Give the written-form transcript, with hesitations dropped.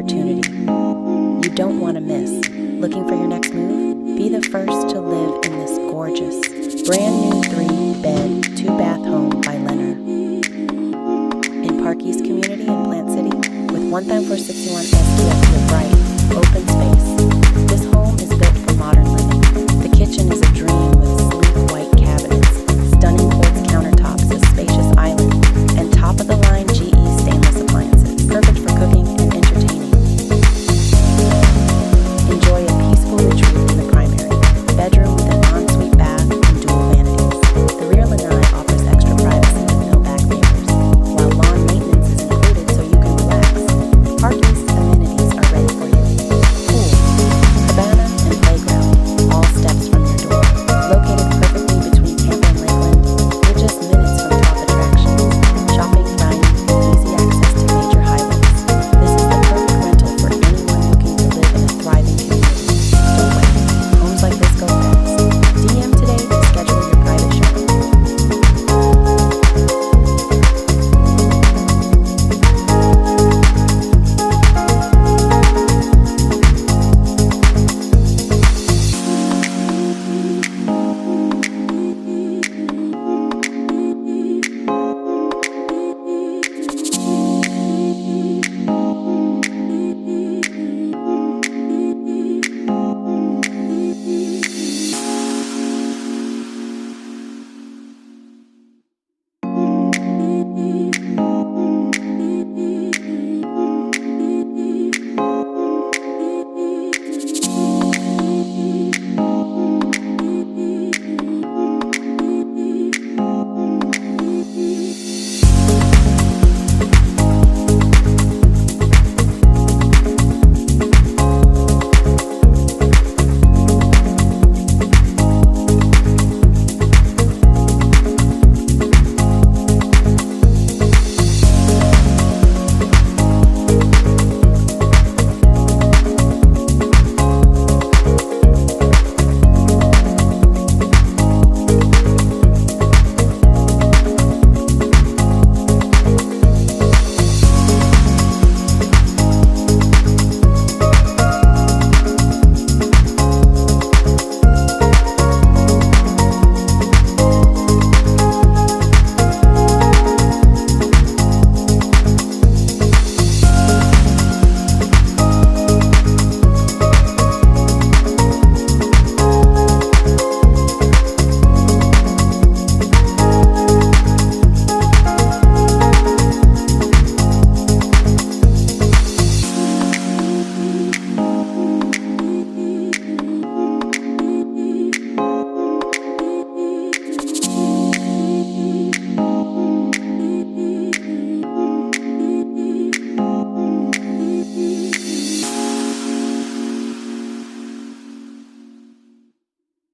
opportunity you don't want to miss. Looking for your next move? Be the first to live in this gorgeous, brand new 3-bed, 2-bath home by Lennar. In Park East community in Plant City with 1,461 SQF with bright, open space.